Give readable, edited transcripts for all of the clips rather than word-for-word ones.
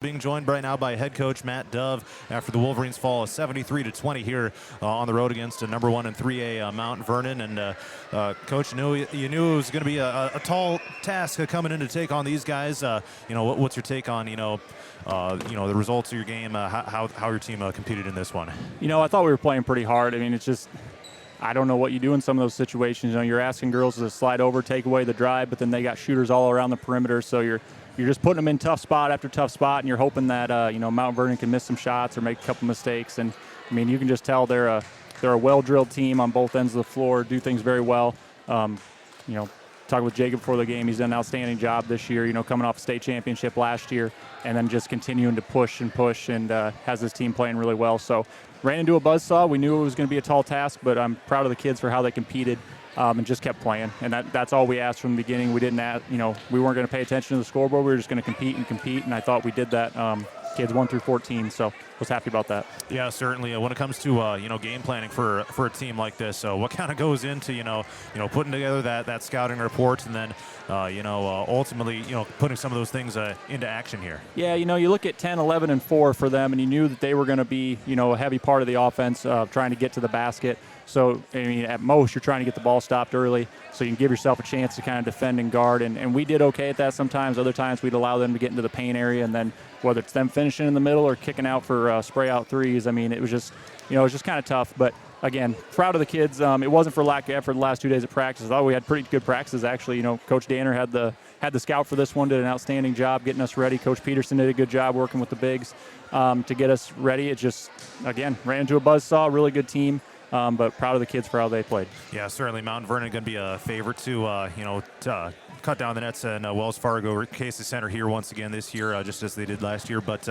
being joined right now by head coach Matt Dove after the Wolverines fall 73-20 here on the road against number 1 in 3A Mount Vernon. And Coach, you knew it was going to be a tall task coming in to take on these guys. What's your take on the results of your game, how your team competed in this one? I thought we were playing pretty hard. I mean, it's just, I don't know what you do in some of those situations. You're asking girls to slide over, take away the drive, but then they got shooters all around the perimeter, so you're just putting them in tough spot after tough spot, and you're hoping that Mount Vernon can miss some shots or make a couple mistakes. And I mean, you can just tell they're a well-drilled team on both ends of the floor, do things very well. Talking with Jacob before the game, he's done an outstanding job this year, coming off a state championship last year, and then just continuing to push and has this team playing really well. So ran into a buzzsaw. We knew it was going to be a tall task, but I'm proud of the kids for how they competed and just kept playing. And that's all we asked from the beginning. We didn't ask, we weren't going to pay attention to the scoreboard. We were just going to compete, and I thought we did that. Kids 1 through 14, so was happy about that. Yeah, certainly. When it comes to game planning for a team like this, what kind of goes into putting together that scouting report, and then ultimately putting some of those things into action here? Yeah, you look at 10, 11, and 4 for them, and you knew that they were going to be a heavy part of the offense, trying to get to the basket. So, I mean, at most, you're trying to get the ball stopped early so you can give yourself a chance to kind of defend and guard. And we did okay at that sometimes. Other times, we'd allow them to get into the paint area, and then whether it's them finishing in the middle or kicking out for spray-out threes, I mean, it was just kind of tough. But, again, proud of the kids. It wasn't for lack of effort the last 2 days of practice. I thought we had pretty good practices, actually. Coach Danner had the scout for this one, did an outstanding job getting us ready. Coach Peterson did a good job working with the bigs to get us ready. It just, again, ran into a buzzsaw, really good team. But proud of the kids for how they played. Yeah, certainly. Mount Vernon going to be a favorite to cut down the nets in Wells Fargo Casey Center here once again this year, just as they did last year. But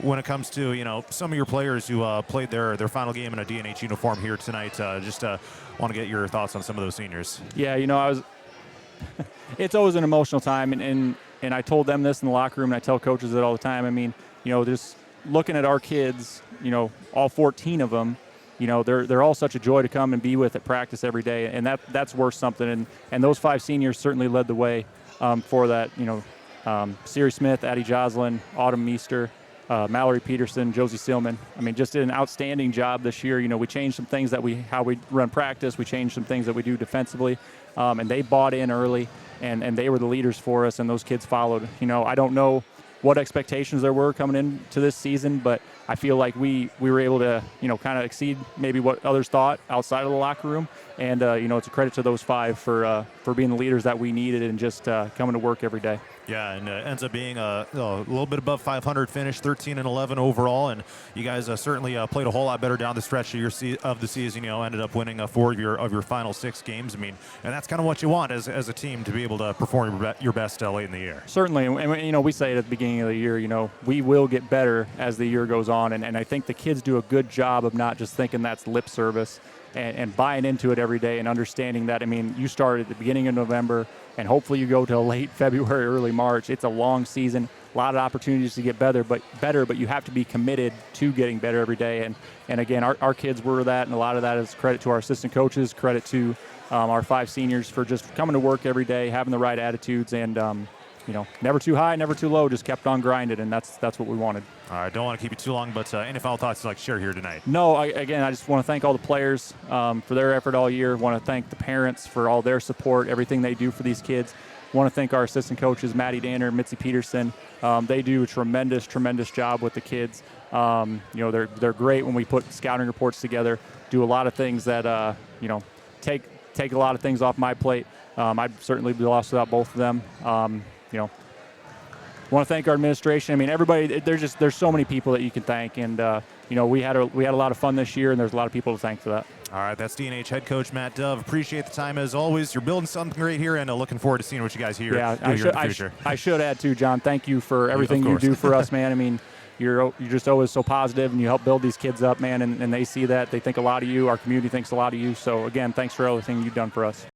when it comes to some of your players who played their final game in a DNH uniform here tonight, just want to get your thoughts on some of those seniors. Yeah, it's always an emotional time, and I told them this in the locker room, and I tell coaches it all the time. I mean, just looking at our kids, all 14 of them. They're all such a joy to come and be with at practice every day, and that's worth something. And those 5 seniors certainly led the way for that. Siri Smith, Addie Joslin, Autumn Meester, Mallory Peterson, Josie Silman. I mean, just did an outstanding job this year. We changed some things how we run practice. We changed some things that we do defensively, and they bought in early, and they were the leaders for us, and those kids followed. I don't know what expectations there were coming into this season, but I feel like we were able to, kind of exceed maybe what others thought outside of the locker room. And, it's a credit to those 5 for being the leaders that we needed and just coming to work every day. Yeah, and ends up being a little bit above 500 finish, 13-11 overall, and you guys certainly played a whole lot better down the stretch of the season. Ended up winning 4 of your final 6 games. I mean, and that's kind of what you want as a team, to be able to perform your best late in the year. Certainly, and we say it at the beginning of the year. We will get better as the year goes on, and I think the kids do a good job of not just thinking that's lip service and buying into it every day and understanding that. I mean, you start at the beginning of November, and hopefully you go till late February, early March. It's a long season, a lot of opportunities to get better, but you have to be committed to getting better every day. And again, our kids were that, and a lot of that is credit to our assistant coaches, credit to our 5 seniors for just coming to work every day, having the right attitudes, and never too high, never too low, just kept on grinding, and that's what we wanted. All right, don't want to keep you too long, but any final thoughts you'd like to share here tonight? No, I just want to thank all the players for their effort all year. I want to thank the parents for all their support, everything they do for these kids. I want to thank our assistant coaches, Maddie Danner and Mitzi Peterson. They do a tremendous job with the kids. They're great when we put scouting reports together, do a lot of things that, take a lot of things off my plate. I'd certainly be lost without both of them. Want to thank our administration. I mean, everybody. There's so many people that you can thank, and we had a lot of fun this year, and there's a lot of people to thank for that. All right, that's DNH head coach Matt Dove. Appreciate the time as always. You're building something great here, and looking forward to seeing what you guys here do here in the future. I should add too, John. Thank you for everything you do for us, man. I mean, you're just always so positive, and you help build these kids up, man. And they see that. They think a lot of you. Our community thinks a lot of you. So again, thanks for everything you've done for us.